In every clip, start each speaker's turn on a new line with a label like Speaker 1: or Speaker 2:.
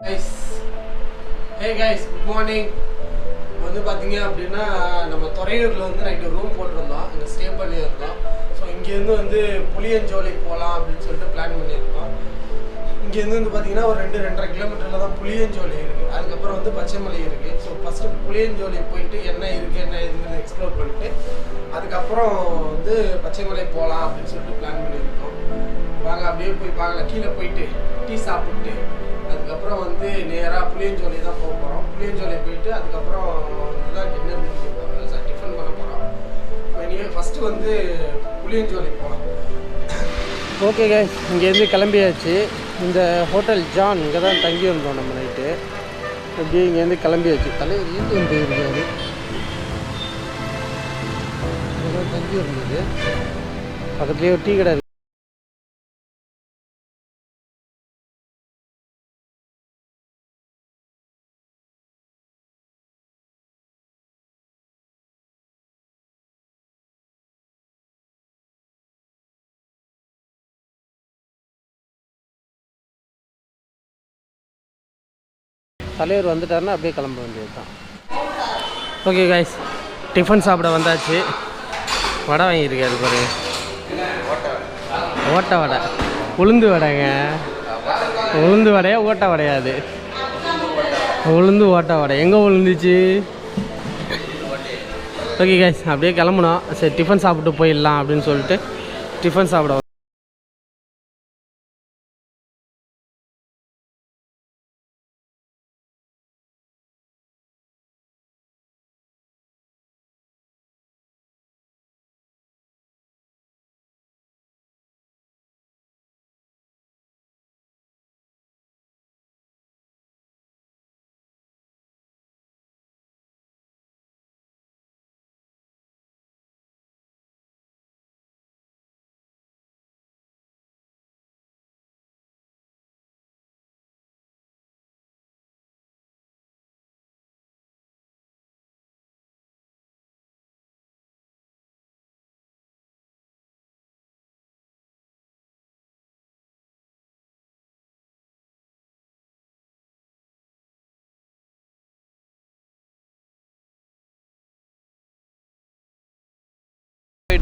Speaker 1: Guys, hey guys, good morning. வந்து பார்த்தீங்க அப்படின்னா நம்ம துறையூரில் வந்து நைட்டு ரூம் போட்டிருந்தோம், அங்கே ஸ்டே பண்ணியிருந்தோம். ஸோ இங்கேருந்து வந்து புளியஞ்சோலைக்கு போகலாம் அப்படின்னு சொல்லிட்டு பிளான் பண்ணியிருந்தோம். இங்கேருந்து வந்து பார்த்தீங்கன்னா ஒரு 2-2.5 கிலோமீட்டரில் தான் புளியஞ்சோலை இருக்குது. அதுக்கப்புறம் வந்து பச்சைமலை இருக்குது. ஸோ ஃபஸ்ட்டு புளியஞ்சோலை போயிட்டு என்ன இருக்குது என்ன இதுன்னு எக்ஸ்ப்ளோர் பண்ணிட்டு அதுக்கப்புறம் வந்து பச்சைமலை போகலாம் அப்படின்னு சொல்லிட்டு பிளான் பண்ணியிருக்கோம். வாங்க அப்படியே போய் பார்க்கலாம். கீழே போயிட்டு டீ சாப்பிட்டு அதுக்கப்புறம் வந்து நேராக புளியஞ்சோலை தான் போக போகிறோம். புளியஞ்சோலை போயிட்டு அதுக்கப்புறம் தான் டின்னர் முடிக்க போகிறோம், சார் டிஃபன் பண்ண போகிறோம். நீங்கள் ஃபஸ்ட்டு வந்து புளியஞ்சோலை போகலாம். ஓகே கைஸ், இங்கேருந்து கிளம்பியாச்சு. இந்த ஹோட்டல் ஜான் இங்கே தான் தங்கியிருந்தோம் நம்ம நைட்டு. அப்படியே இங்கேருந்து கிளம்பியாச்சு. தலைவர் ஈட்டு போயிருக்காரு, இங்கே தான் தங்கி இருந்தது. பக்கத்துலேயே ஒரு டீ கடை. தலைவர் வந்துட்டாருன்னா அப்படியே கிளம்ப வேண்டியது தான். ஓகே கைஸ், டிஃபன் சாப்பிட வந்தாச்சு. வடை வாங்கியிருக்காரு பாரு, ஓட்டை வடை, உளுந்து வடைங்க. உளுந்து வடையா ஓட்டை வடையா? அது உளுந்து ஓட்டை வடை. எங்கே உளுந்துச்சு? ஓகே கைஸ், அப்படியே கிளம்புனோம். சரி டிஃபன் சாப்பிட்டு போயிடலாம் அப்படின்னு சொல்லிட்டு டிஃபன் சாப்பிட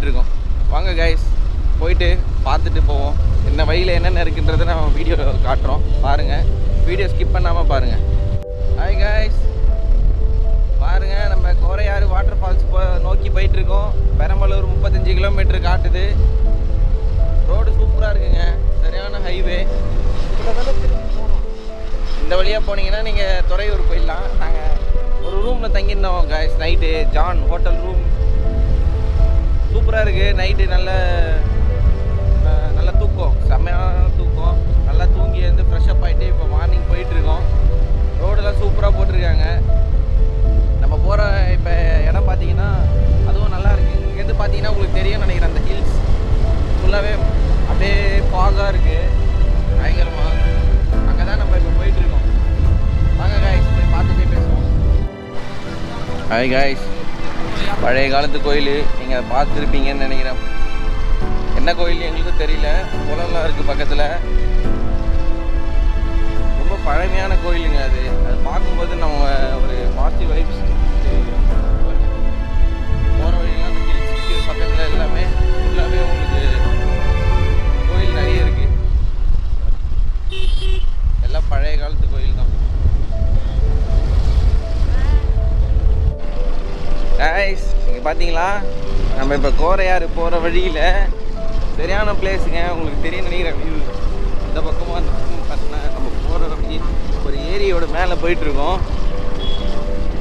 Speaker 2: இருக்கோம். வாங்க கைஸ், போயிட்டு பார்த்துட்டு போவோம். என்ன வழியில் என்னென்ன இருக்குன்றதை நம்ம வீடியோ காட்டுறோம், பாருங்கள். வீடியோ ஸ்கிப் பண்ணாமல் பாருங்கள். ஹாய் கைஸ், பாருங்கள், நம்ம கோரையாறு வாட்டர் ஃபால்ஸ் நோக்கி போயிட்டுருக்கோம். பெரம்பலூர் 35 கிலோமீட்டர் காட்டுது. ரோடு சூப்பராக இருக்குங்க, சரியான ஹைவே. இந்த வழியாக போனீங்கன்னா நீங்கள் துறையூர் போயிடலாம். நாங்கள் ஒரு ரூமில் தங்கியிருந்தோம் கைஸ் நைட்டு. ஜான் ஹோட்டல் ரூம் சூப்பராக இருக்குது. நைட்டு நல்ல தூக்கம், செம்மையான தூக்கம். நல்லா தூங்கி வந்து ஃப்ரெஷ்அப் ஆகிட்டு இப்போ மார்னிங் போயிட்டுருக்கோம். ரோடெல்லாம் சூப்பராக போட்டிருக்காங்க. நம்ம போகிற இப்போ இடம் பார்த்தீங்கன்னா அதுவும் நல்லா இருக்குது. இங்கேருந்து பார்த்தீங்கன்னா உங்களுக்கு தெரியும் நினைக்கிறேன், அந்த ஹில்ஸ் ஃபுல்லாகவே அப்படியே ஃபாகாக இருக்குது, பயங்கரமாக. அங்கே தான் நம்ம இப்போ போயிட்டுருக்கோம். வாங்க காய்ஸ், போய் பார்த்துட்டே பேசுவோம். ஹாய் காய்ஸ், பழைய காலத்து கோயில் நீங்கள் பார்த்துருப்பீங்கன்னு நினைக்கிறேன். என்ன கோயில் எங்களுக்கும் தெரியல. குளம்லாம் இருக்குது பக்கத்தில். ரொம்ப பழமையான கோயிலுங்க அது. அது பார்க்கும்போது நம்ம ஒரு பாசிட்டிவ் வைப்ஸ். போகிற வழியெல்லாம் அந்த ஹில்ஸ் பக்கத்தில் எல்லாமே ஃபுல்லாகவே உங்களுக்கு கோயில் நிறைய இருக்குது. எல்லாம் பழைய காலத்து கோயில் தான். கைஸ், நீங்கள் பார்த்தீங்களா, நம்ம இப்போ கோரையாறு போகிற வழியில் சரியான பிளேஸுங்க. உங்களுக்கு தெரியும் நினைக்கிறேன். வியூ இந்த பக்கமாக அந்த பக்கம் பார்த்தீங்கன்னா நம்ம போகிற வழி ஒரு ஏரியோட மேலே போயிட்டுருக்கோம்.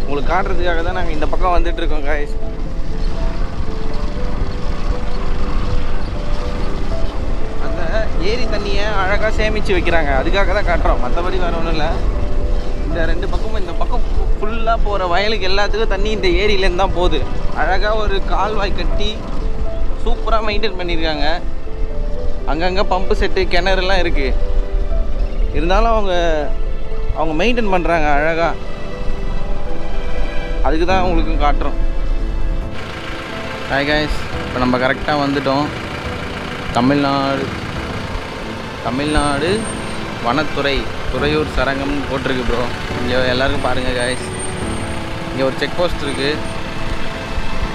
Speaker 2: உங்களுக்கு காட்டுறதுக்காக தான் நாங்கள் இந்த பக்கம் வந்துட்டுருக்கோம் கைஸ். அந்த ஏரி தண்ணியை அழகாக சேமித்து வைக்கிறாங்க, அதுக்காக தான் காட்டுறோம், மற்றபடி வேறு ஒன்றும் இல்லை. இந்த 2 பக்கமும், இந்த பக்கம் ஃபுல்லாக போகிற வயலுக்கு எல்லாத்துக்கும் தண்ணி இந்த ஏரியிலேருந்து தான் போகுது. அழகாக ஒரு கால்வாய் கட்டி சூப்பராக மெயின்டைன் பண்ணியிருக்காங்க. அங்கங்கே பம்பு செட்டு, கிணறுலாம் இருக்குது. இருந்தாலும் அவங்க மெயின்டைன் பண்ணுறாங்க அழகாக. அதுக்கு தான் உங்களுக்கும் காட்டுறோம். ஹாய் கைஸ், இப்போ நம்ம கரெக்டாக வந்துட்டோம். தமிழ்நாடு வனத்துறை துறையூர் சரங்கம்னு போட்டிருக்கு ப்ரோ. இங்கே எல்லாருக்கும் பாருங்கள் காய்ஸ். இங்கே ஒரு செக் போஸ்ட் இருக்குது.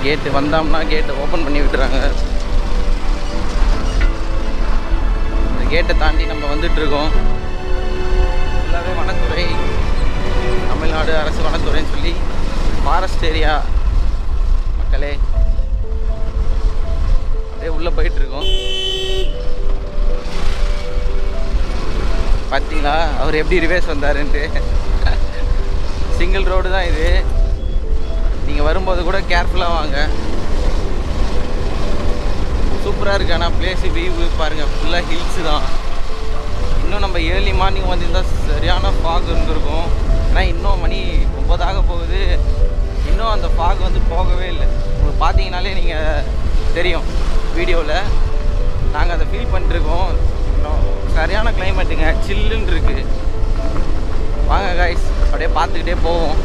Speaker 2: கேட்டு வந்தோம்னா கேட்டை ஓப்பன் பண்ணி விட்டுறாங்க. இந்த கேட்டை தாண்டி நம்ம வந்துட்டுருக்கோம். ஃபுல்லாகவே வனத்துறை, தமிழ்நாடு அரசு வனத்துறைன்னு சொல்லி ஃபாரஸ்ட் ஏரியா மக்களே. அப்படியே உள்ளே போயிட்டுருக்கோம். பார்த்தீங்களா அவர் எப்படி ரிவேஸ் வந்தாருன்ட்டு. சிங்கிள் ரோடு தான் இது. நீங்கள் வரும்போது கூட கேர்ஃபுல்லாக வாங்க. சூப்பராக இருக்குது. ஆனால் பிளேஸு வியூ பாருங்கள், ஃபுல்லாக ஹில்ஸு தான். இன்னும் நம்ம ஏர்லி மார்னிங் வந்திருந்தால் சரியான ஃபாக் இருந்திருக்கும். ஏன்னா இன்னும் மணி 9 ஆக போகுது. இன்னும் அந்த ஃபாக் வந்து போகவே இல்லை. உங்களுக்கு பார்த்தீங்கனாலே நீங்கள் தெரியும் வீடியோவில். நாங்கள் அதை ஃபீல் பண்ணிட்டுருக்கோம். சரியான கிளைமேட்டுங்க, சில்லுன்னு இருக்குது. வாங்க காய்ஸ், அப்படியே பார்த்துக்கிட்டே போவோம்.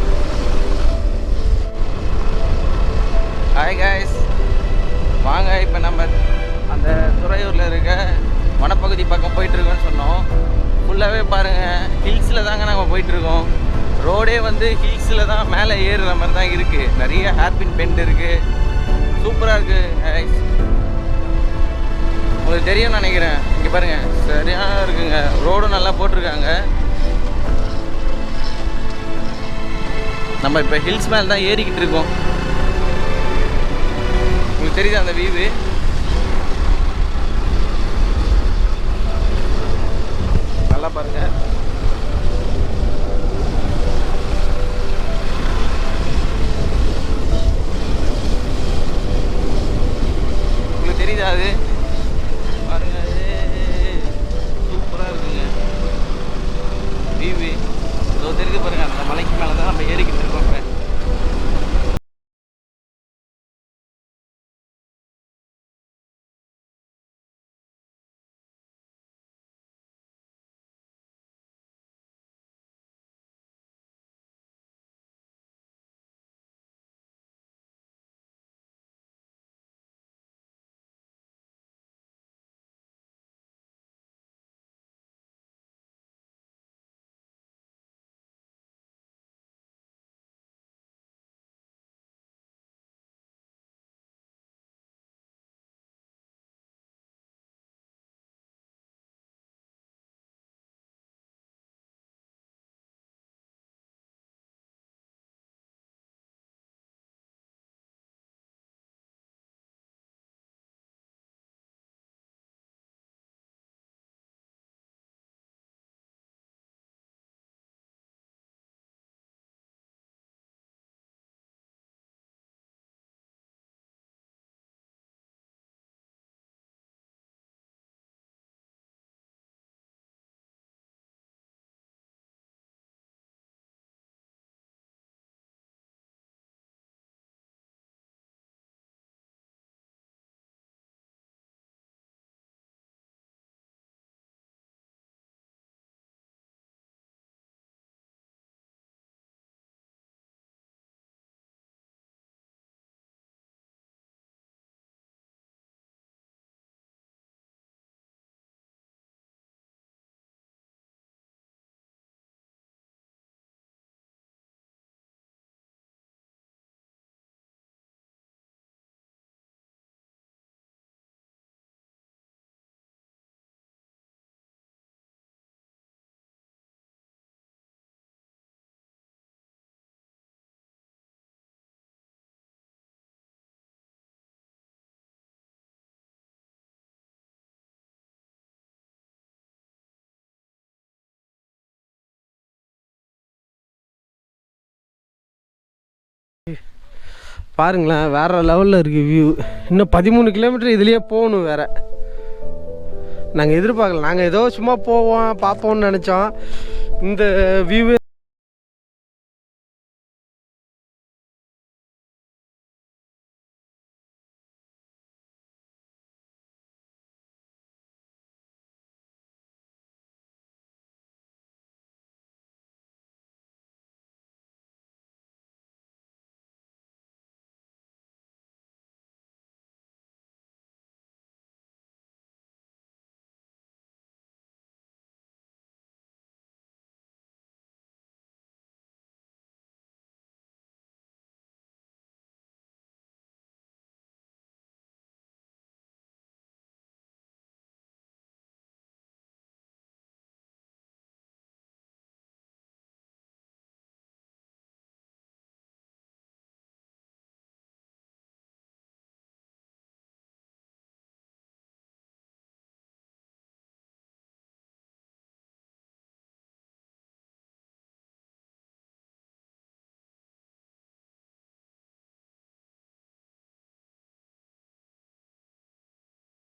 Speaker 2: ஹாய் காய்ஸ், வாங்க. இப்போ நம்ம அந்த துறையூரில் இருக்க வனப்பகுதி பக்கம் போயிட்டுருக்கோன்னு சொன்னோம். ஃபுல்லாகவே பாருங்கள் ஹில்ஸில் தாங்க நாங்கள் போயிட்டுருக்கோம். ரோடே வந்து ஹில்ஸில் தான் மேலே ஏறுற மாதிரி தான் இருக்குது. நிறைய ஹேர்பின் பெண்ட் இருக்குது. சூப்பராக இருக்குது காய்ஸ். உங்களுக்கு தெரியும்னு நினைக்கிறேன். இங்கே பாருங்கள் சரியாக இருக்குங்க. ரோடும் நல்லா போட்டிருக்காங்க. நம்ம இப்போ ஹில்ஸ் மேலே தான் ஏறிக்கிட்டு இருக்கோம். உங்களுக்கு தெரியுது அந்த வியூவு. நல்லா பாருங்கள். உங்களுக்கு தெரியுதா அது? பாருங்க, சூப்பராக இருக்குங்க வியூவு. இதோ தெரியுது பாருங்க, அந்த மலைக்கு மேலே தான் நம்ம ஏறிக்கிட்டு இருக்கோம்.
Speaker 1: பாருங்களேன், வேறு லெவலில் இருக்குது வியூ. இன்னும் 13 கிலோமீட்டர் இதுலேயே போகணும் வேறு. நாங்கள் எதிர்பார்க்கல. நாங்கள் ஏதோ சும்மா போவோம் பார்ப்போம்னு நினச்சோம். இந்த வியூ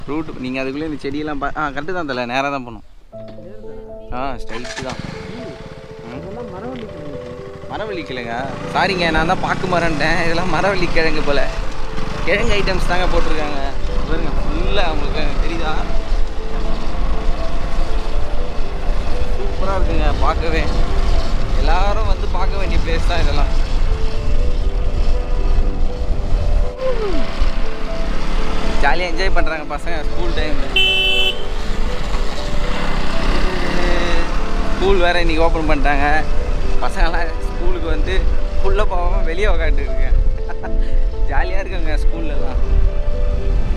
Speaker 2: ரூட் நீங்கள் அதுக்குள்ளே இந்த செடியெல்லாம் கரெக்டு தான் தலை, நேராக தான் போகணும். ஸ்ட்ரைட்டு தான். மரவள்ளி கிழங்க, சாரிங்க நான் தான் பார்க்க மறந்துட்டேன். இதெல்லாம் மரவள்ளி கிழங்கு போல். கிழங்கு ஐட்டம்ஸ் தாங்க போட்டிருக்காங்க பாருங்க. ஃபுல்லாக உங்களுக்கு தெரியுதா? சூப்பராக இருக்குங்க பார்க்கவே. எல்லாரும் வந்து பார்க்க வேண்டிய பிளேஸ் தான் இதெல்லாம். ஜாலியாக என்ஜாய் பண்ணுறாங்க பசங்க ஸ்கூல் டைம். ஸ்கூல் வேறு இன்றைக்கி ஓப்பன் பண்ணிட்டாங்க. பசங்களாம் ஸ்கூலுக்கு வந்து ஃபுல்லாக போகாமல் வெளியே உக்காந்துருக்குங்க. ஜாலியாக இருக்குங்க ஸ்கூல்லலாம்.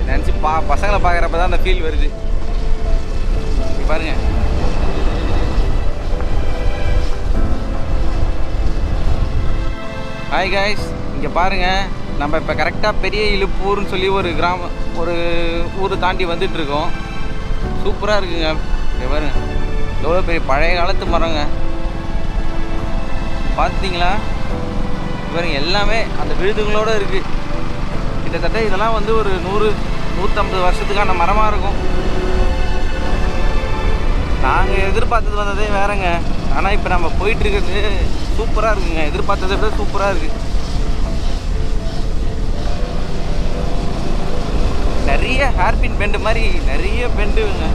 Speaker 2: நினச்சி பசங்களை பார்க்குறப்ப தான் அந்த ஃபீல் வருது. பாருங்கள், ஹாய் காய்ஸ், இங்கே பாருங்கள். நம்ம இப்போ கரெக்டாக பெரிய இழுப்பூர்னு சொல்லி ஒரு கிராமம், ஒரு ஊரை தாண்டி வந்துட்டுருக்கோம். சூப்பராக இருக்குங்க. இங்கே பாருங்க, எவ்வளோ பெரிய பழைய காலத்து மரங்க பார்த்தீங்களா? பாருங்க, எல்லாமே அந்த விழுதுங்களோடு இருக்குது. கிட்டத்தட்ட இதெல்லாம் வந்து ஒரு 100-150 வருஷத்துக்கான மரமாக இருக்கும். நாங்கள் எதிர்பார்த்தது வந்ததே வேறங்க. ஆனால் இப்போ நம்ம போயிட்டுருக்கிறது சூப்பராக இருக்குங்க. எதிர்பார்த்ததை விட சூப்பராக இருக்குது. நிறைய ஹேர்பின் பெண்டு மாதிரி நிறைய பெண்டுங்க.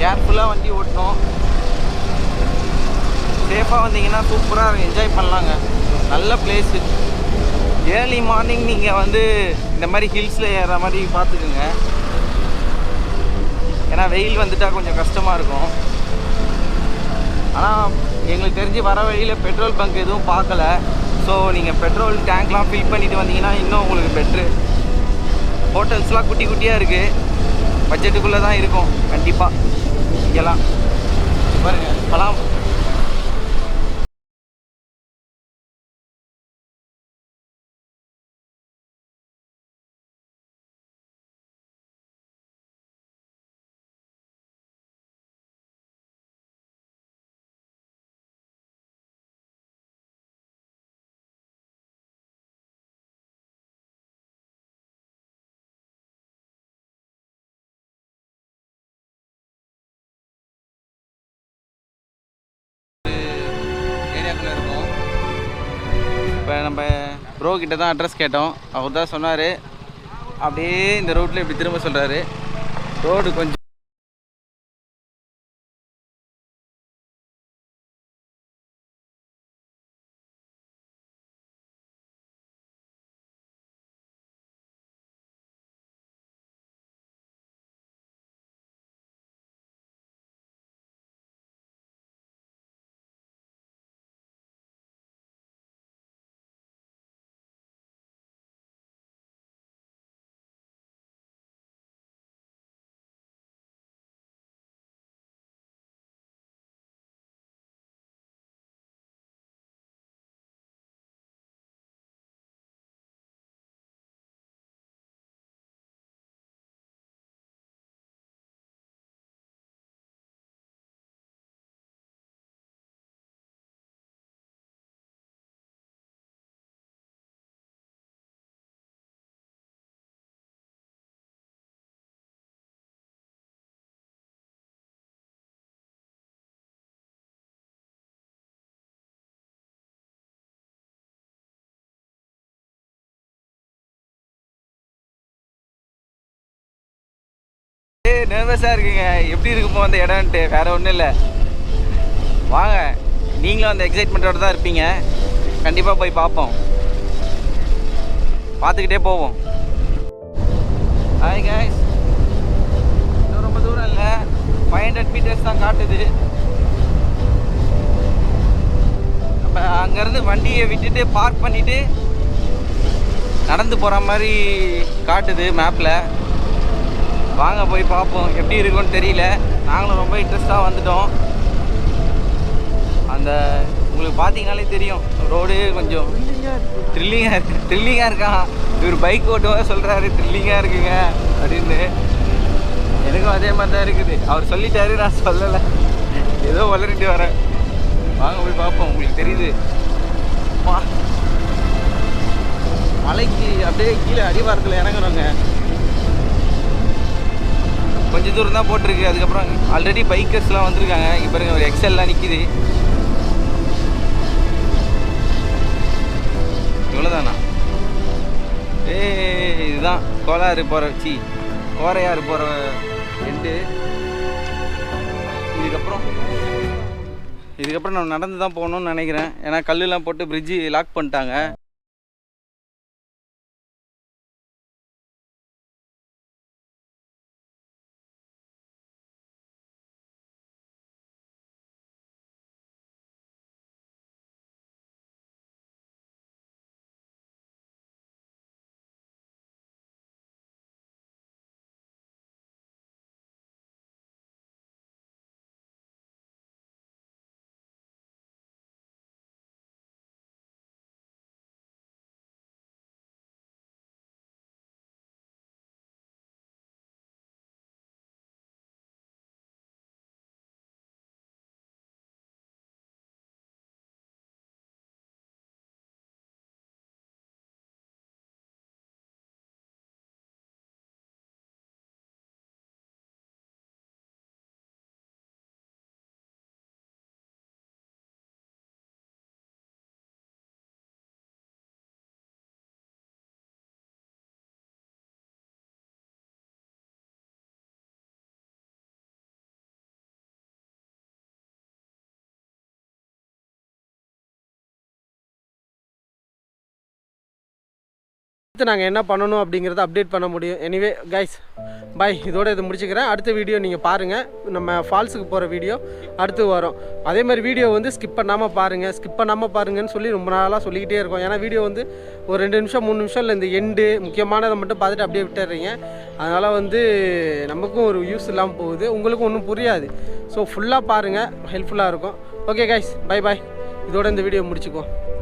Speaker 2: கேர்ஃபுல்லாக வண்டி ஓட்டணும். சேஃபாக வந்தீங்கன்னா சூப்பராக என்ஜாய் பண்ணலாங்க. நல்ல பிளேஸு. ஏர்லி மார்னிங் நீங்கள் வந்து இந்த மாதிரி ஹில்ஸில் ஏறுற மாதிரி பார்த்துக்குங்க. ஏன்னா வெயில் வந்துட்டால் கொஞ்சம் கஷ்டமாக இருக்கும். ஆனால் எங்களுக்கு தெரிஞ்சு வர வழியில் பெட்ரோல் பங்க் எதுவும் பார்க்கல. ஸோ நீங்கள் பெட்ரோல் டேங்க்லாம் ஃபில் பண்ணிவிட்டு வந்தீங்கன்னா இன்னும் உங்களுக்கு பெட்ரு. ஹோட்டல்ஸ்லாம் குட்டி குட்டியாக இருக்குது. பட்ஜெட்டுக்குள்ளே தான் இருக்கும் கண்டிப்பாக. இங்கெல்லாம் பாருங்கள், இப்போலாம் இருக்கும். இப்போ நம்ம ப்ரோ கிட்ட தான் அட்ரஸ் கேட்டோம். அவர் தான் சொன்னார் அப்படியே இந்த ரோட்டில் இப்படி திரும்ப சொல்கிறாரு. ரோடு கொஞ்சம் நர்வஸாக இருக்குங்க. எப்படி இருக்குமோ அந்த இடம்ன்ட்டு. வேறு ஒன்றும் இல்லை. வாங்க, நீங்களும் அந்த எக்ஸைட்மெண்ட்டோடு தான் இருப்பீங்க. கண்டிப்பாக போய் பார்ப்போம். பார்த்துக்கிட்டே போவோம். ஹாய் காய்ஸ், ரொம்ப தூரம் இல்லை, 500 மீட்டர்ஸ் தான் காட்டுது. நம்ம அங்கேருந்து வண்டியை விட்டுட்டு பார்க் பண்ணிவிட்டு நடந்து போகிற மாதிரி காட்டுது மேப்பில். வாங்க போய் பார்ப்போம். எப்படி இருக்குன்னு தெரியல. நாங்களும் ரொம்ப இன்ட்ரெஸ்டாக வந்துட்டோம். அந்த உங்களுக்கு பார்த்தீங்கனாலே தெரியும், ரோடு கொஞ்சம் த்ரில்லிங்காக இருக்கான். இவர் பைக் ஓட்டுவாக சொல்கிறாரு த்ரில்லிங்காக இருக்குங்க அப்படின்னு. எனக்கும் அதே மாதிரி தான் இருக்குது. அவர் சொல்லிட்டாரு, நான் சொல்லலை. ஏதோ வளரிட்டு வரேன். வாங்க போய் பார்ப்போம். உங்களுக்கு தெரியுது, மலைக்கு அப்படியே கீழே அடிவாரத்தில் இறங்குறோங்க. கொஞ்சம் தூரம் தான் போட்டிருக்கு. அதுக்கப்புறம் ஆல்ரெடி பைக்கர்ஸ்லாம் வந்திருக்காங்க. இங்கே பாருங்க ஒரு எக்ஸல்லாம் நிற்கிது. இவ்வளோதானா? இதுதான் கோலாறு போகிற கோரையாறு போகிற எண்டு. இதுக்கப்புறம் நம்ம நடந்து தான் போகணும்னு நினைக்கிறேன். ஏன்னா கல்லுலாம் போட்டு பிரிட்ஜு லாக் பண்ணிட்டாங்க.
Speaker 1: நாங்கள் என்ன பண்ணணும் அப்படிங்கிறத அப்டேட் பண்ண முடியும். எனிவே கைஸ் பாய், இதோட இதை முடிச்சுக்கிறேன். அடுத்த வீடியோ நீங்கள் பாருங்கள். நம்ம ஃபால்ஸுக்கு போகிற வீடியோ அடுத்து வரும். அதே மாதிரி வீடியோ வந்து ஸ்கிப் பண்ணாமல் பாருங்கன்னு சொல்லி ரொம்ப நாளாக சொல்லிக்கிட்டே இருக்கோம். ஏன்னா வீடியோ வந்து ஒரு 2 நிமிஷம் 3 நிமிஷம் இல்லை, இந்த எண்டு முக்கியமானதை மட்டும் பார்த்துட்டு அப்படியே விட்டுறீங்க. அதனால் வந்து நமக்கும் ஒரு யூஸ் இல்லாமல் போகுது, உங்களுக்கும் ஒன்றும் புரியாது. ஸோ ஃபுல்லாக பாருங்கள், ஹெல்ப்ஃபுல்லாக இருக்கும். Okay guys, bye bye. இதோட இந்த வீடியோ முடிச்சுக்குவோம்.